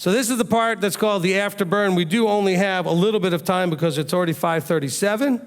So this is the part that's called the Afterburn. We do only have a little bit of time because it's already 5:37.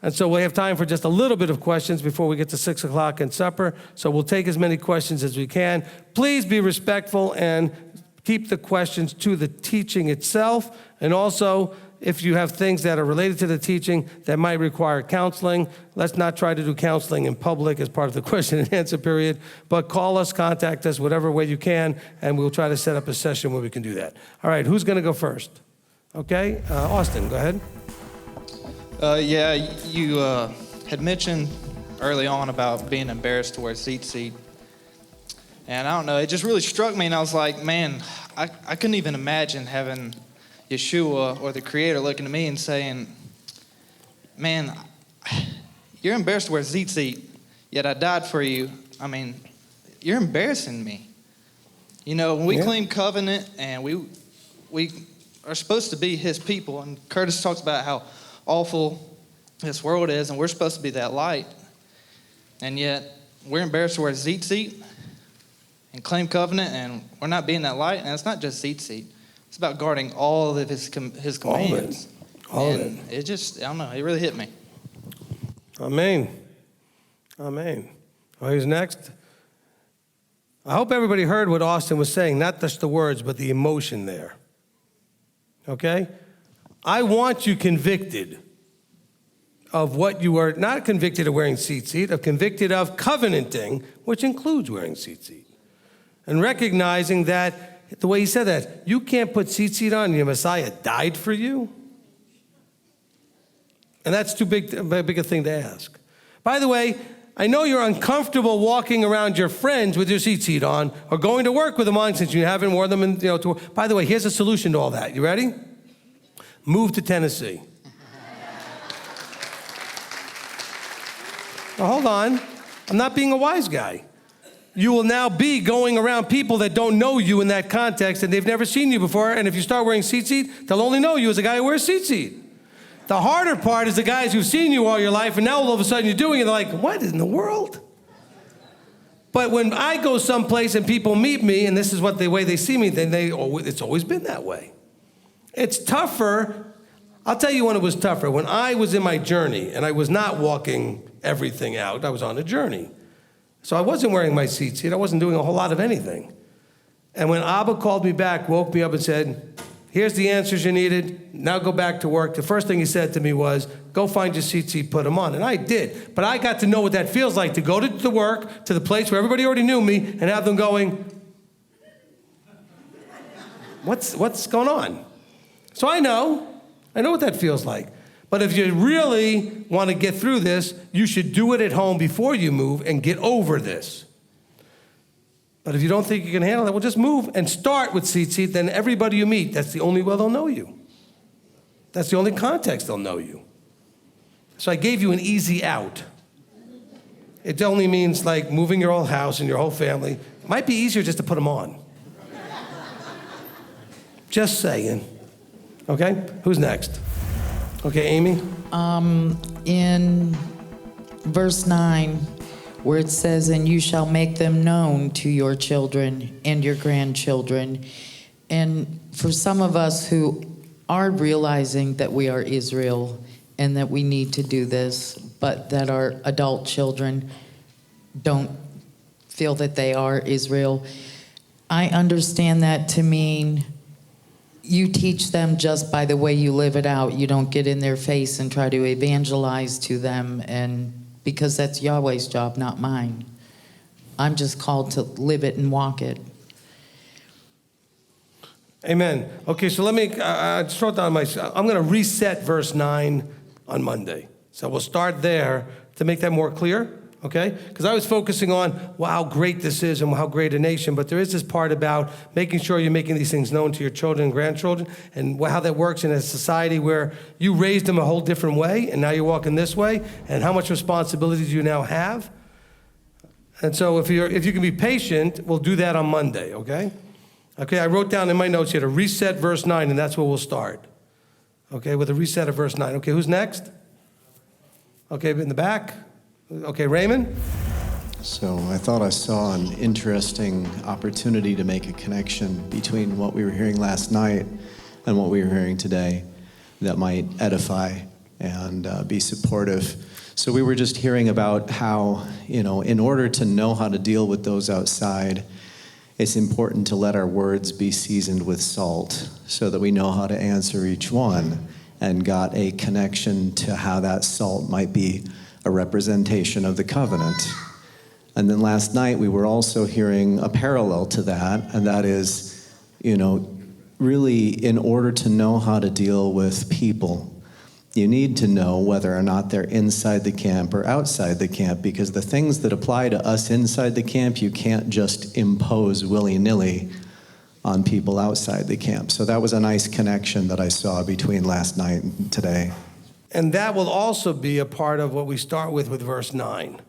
And so we have time for just a little bit of questions before we get to 6 o'clock and supper. So we'll take as many questions as we can. Please be respectful and keep the questions to the teaching itself. And also, if you have things that are related to the teaching that might require counseling, let's not try to do counseling in public as part of the question and answer period, but call us, contact us, whatever way you can, and we'll try to set up a session where we can do that. All right, who's going to go first? Okay, Austin, go ahead. You had mentioned early on about being embarrassed to wear seat. And I don't know, it just really struck me, and I was like, man, I couldn't even imagine having Yeshua or the Creator looking at me and saying, man, you're embarrassed to wear seat, yet I died for you. I mean, you're embarrassing me. You know, when we claim covenant and we are supposed to be his people, and Curtis talks about how awful this world is, and we're supposed to be that light. And yet, we're embarrassed to wear seat and claim covenant, and we're not being that light. And it's not just seat. It's about guarding all of his commands. All of it. It just, I don't know, it really hit me. Amen. Amen. Well, who's next? I hope everybody heard what Austin was saying, not just the words, but the emotion there. Okay? I want you convicted of what you are, not convicted of wearing seat, of convicted of covenanting, which includes wearing seat. And recognizing that, the way he said that, you can't put seat on, your Messiah died for you. And that's too big a thing to ask. By the way, I know you're uncomfortable walking around your friends with your seat on or going to work with them on since you haven't worn them. By the way, here's a solution to all that. You ready? Move to Tennessee. Now, hold on. I'm not being a wise guy. You will now be going around people that don't know you in that context and they've never seen you before. And if you start wearing seat, they'll only know you as a guy who wears seat. The harder part is the guys who've seen you all your life and now all of a sudden you're doing it, they're like, what in the world? But when I go someplace and people meet me, and this is what the way they see me, then it's always been that way. It's tougher. I'll tell you when it was tougher. When I was in my journey and I was not walking everything out, I was on a journey. So I wasn't wearing my seat. I wasn't doing a whole lot of anything. And when Abba called me back, woke me up and said, here's the answers you needed. Now go back to work. The first thing he said to me was, go find your seat, put them on. And I did. But I got to know what that feels like to go to the work, to the place where everybody already knew me, and have them going, what's going on? So I know what that feels like. But if you really want to get through this, you should do it at home before you move and get over this. But if you don't think you can handle it, well, just move and start with seat. Then everybody you meet, that's the only way they'll know you. That's the only context they'll know you. So I gave you an easy out. It only means like moving your whole house and your whole family. It might be easier just to put them on. Just saying. Okay, who's next? Okay, Amy? In verse 9, where it says, and you shall make them known to your children and your grandchildren. And for some of us who are realizing that we are Israel and that we need to do this, but that our adult children don't feel that they are Israel, I understand that to mean you teach them just by the way you live it out. You don't get in their face and try to evangelize to them, and because that's Yahweh's job, not mine. I'm just called to live it and walk it. Amen. Okay, so let me, I just wrote down I'm going to reset verse 9 on Monday. So we'll start there to make that more clear, okay? Because I was focusing on, well, how great this is and how great a nation, but there is this part about making sure you're making these things known to your children and grandchildren and how that works in a society where you raised them a whole different way and now you're walking this way, and how much responsibility do you now have? And so if you can be patient, we'll do that on Monday, okay? Okay, I wrote down in my notes here to reset verse 9, and that's where we'll start. Okay, with a reset of verse 9. Okay, who's next? Okay, in the back. Okay, Raymond? So I thought I saw an interesting opportunity to make a connection between what we were hearing last night and what we were hearing today that might edify and be supportive. So we were just hearing about how, in order to know how to deal with those outside, it's important to let our words be seasoned with salt so that we know how to answer each one, and got a connection to how that salt might be a representation of the covenant. And then last night we were also hearing a parallel to that, and that is, really in order to know how to deal with people, you need to know whether or not they're inside the camp or outside the camp, because the things that apply to us inside the camp, you can't just impose willy-nilly on people outside the camp. So that was a nice connection that I saw between last night and today. And that will also be a part of what we start with verse 9.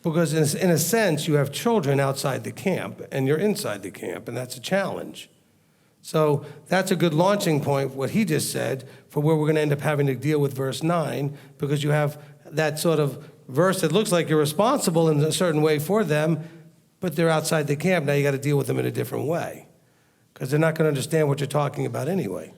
Because in a sense, you have children outside the camp, and you're inside the camp, and that's a challenge. So that's a good launching point, what he just said, for where we're going to end up having to deal with verse 9, because you have that sort of verse that looks like you're responsible in a certain way for them, but they're outside the camp. Now you got to deal with them in a different way, because they're not going to understand what you're talking about anyway.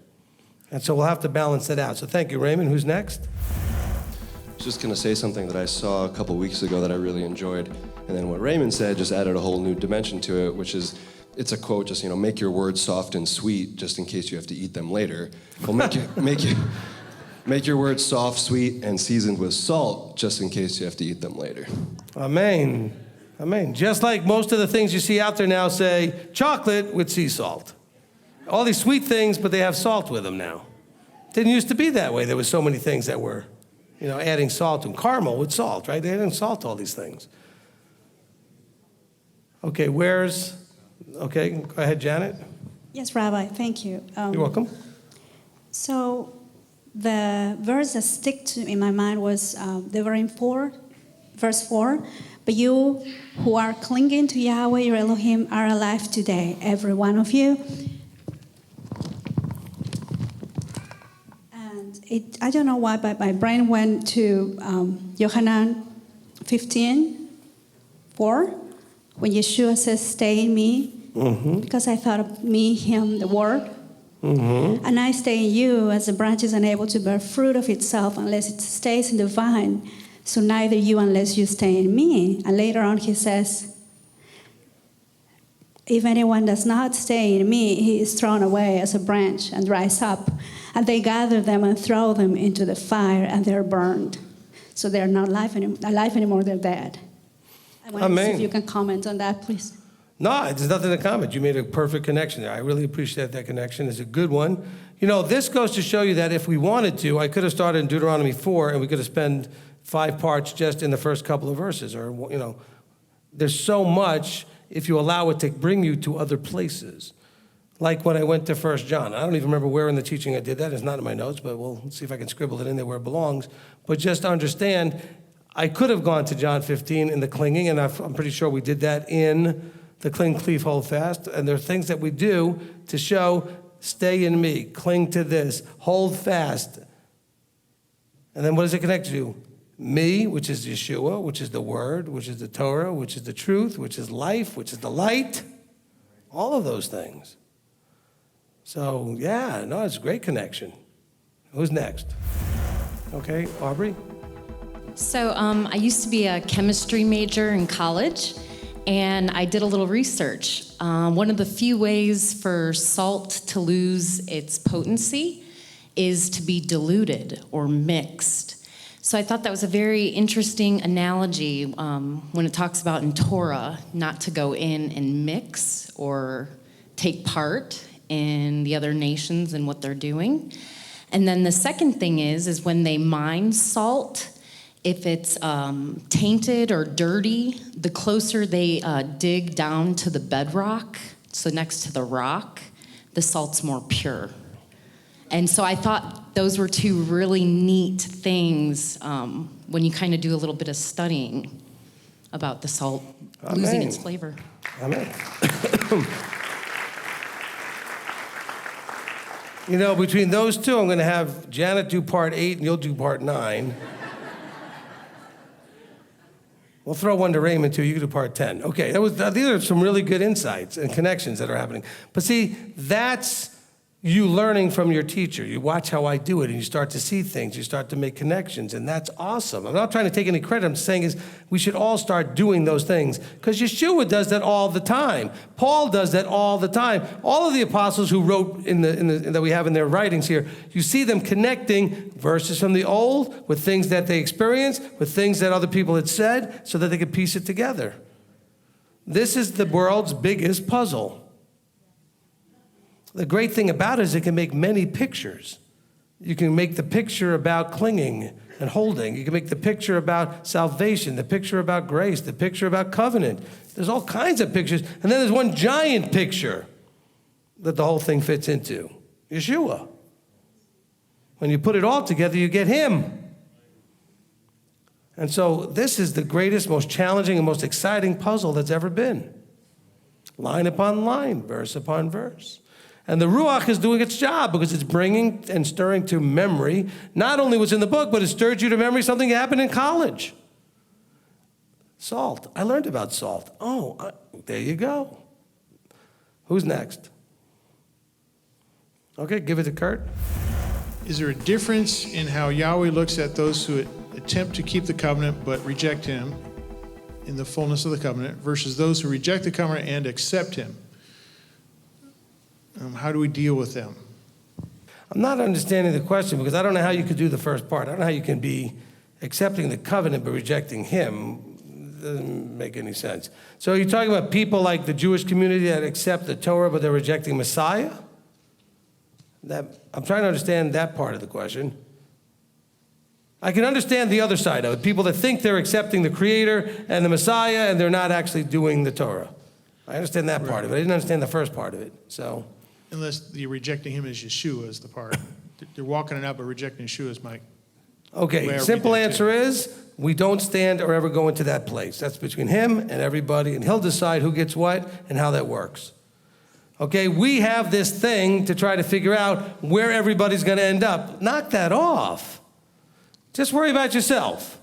And so we'll have to balance that out. So thank you, Raymond. Who's next? I was just going to say something that I saw a couple weeks ago that I really enjoyed. And then what Raymond said just added a whole new dimension to it, which is, it's a quote, just, make your words soft and sweet just in case you have to eat them later. Well, make your words soft, sweet, and seasoned with salt just in case you have to eat them later. Amen. Amen. Just like most of the things you see out there now say chocolate with sea salt. All these sweet things, but they have salt with them now. Didn't used to be that way. There was so many things that were, adding salt to them. Caramel with salt, right? They didn't salt all these things. Okay, okay, go ahead, Janet. Yes, Rabbi, thank you. You're welcome. So the verse that stick to in my mind was verse 4. But you who are clinging to Yahweh, your Elohim, are alive today, every one of you. And I don't know why, but my brain went to Yohanan 15:4, when Yeshua says, stay in me, because I thought of me, him, the word. And I stay in you, as the branch is unable to bear fruit of itself unless it stays in the vine. So neither you unless you stay in me. And later on he says, if anyone does not stay in me, he is thrown away as a branch and dries up. And they gather them and throw them into the fire, and they're burned. So they're not alive anymore, they're dead. I want to see if you can comment on that, please. No, there's nothing to comment. You made a perfect connection there. I really appreciate that connection. It's a good one. This goes to show you that if we wanted to, I could have started in Deuteronomy 4, and we could have spent 5 parts just in the first couple of verses. Or, there's so much if you allow it to bring you to other places. Like when I went to 1 John. I don't even remember where in the teaching I did that. It's not in my notes, but we'll see if I can scribble it in there where it belongs. But just understand, I could have gone to John 15 in the clinging, and I'm pretty sure we did that in the cling, cleave, hold fast. And there are things that we do to show, stay in me, cling to this, hold fast. And then what does it connect to? Me, which is Yeshua, which is the Word, which is the Torah, which is the truth, which is life, which is the light. All of those things. So, it's a great connection. Who's next? Okay, Aubrey? So I used to be a chemistry major in college, and I did a little research. One of the few ways for salt to lose its potency is to be diluted or mixed. So I thought that was a very interesting analogy when it talks about in Torah not to go in and mix or take part in the other nations and what they're doing. And then the second thing is when they mine salt, if it's tainted or dirty, the closer they dig down to the bedrock, so next to the rock, the salt's more pure. And so I thought those were 2 really neat things when you kind of do a little bit of studying about the salt losing its flavor. Amen. Between those 2, I'm going to have Janet do part 8 and you'll do part 9. We'll throw one to Raymond, too. You can do part 10. Okay, these are some really good insights and connections that are happening. But see, that's you learning from your teacher. You watch how I do it, and you start to see things. You start to make connections, and that's awesome. I'm not trying to take any credit. I'm saying is we should all start doing those things because Yeshua does that all the time. Paul does that all the time. All of the apostles who wrote that we have in their writings here, you see them connecting verses from the Old with things that they experienced, with things that other people had said, so that they could piece it together. This is the world's biggest puzzle. The great thing about it is it can make many pictures. You can make the picture about clinging and holding. You can make the picture about salvation, the picture about grace, the picture about covenant. There's all kinds of pictures. And then there's one giant picture that the whole thing fits into, Yeshua. When you put it all together, you get him. And so this is the greatest, most challenging, and most exciting puzzle that's ever been. Line upon line, verse upon verse. And the Ruach is doing its job because it's bringing and stirring to memory not only what's in the book, but it stirs you to memory something that happened in college. Salt. I learned about salt. There you go. Who's next? Okay, give it to Kurt. Is there a difference in how Yahweh looks at those who attempt to keep the covenant but reject him in the fullness of the covenant versus those who reject the covenant and accept him? How do we deal with them? I'm not understanding the question because I don't know how you could do the first part. I don't know how you can be accepting the covenant but rejecting him. It doesn't make any sense. So you're talking about people like the Jewish community that accept the Torah but they're rejecting Messiah? I'm trying to understand that part of the question. I can understand the other side of it, people that think they're accepting the Creator and the Messiah and they're not actually doing the Torah. I understand that part of it. I didn't understand the first part of it. So, unless you're rejecting him as Yeshua is the part. They're walking it out, but rejecting Yeshua is my... Okay, simple answer is we don't stand or ever go into that place. That's between him and everybody, and he'll decide who gets what and how that works. Okay, we have this thing to try to figure out where everybody's going to end up. Knock that off. Just worry about yourself.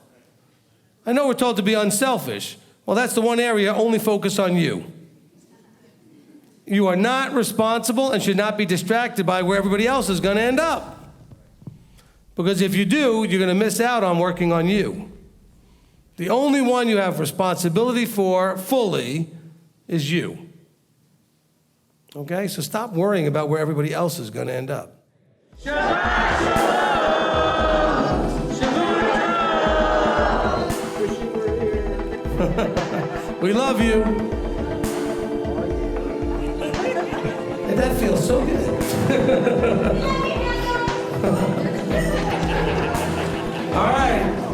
I know we're told to be unselfish. Well, that's the one area, only focus on you. You are not responsible and should not be distracted by where everybody else is going to end up. Because if you do, you're going to miss out on working on you. The only one you have responsibility for fully is you. Okay? So stop worrying about where everybody else is going to end up. Shabbat Shalom! We love you. And that feels so good. All right.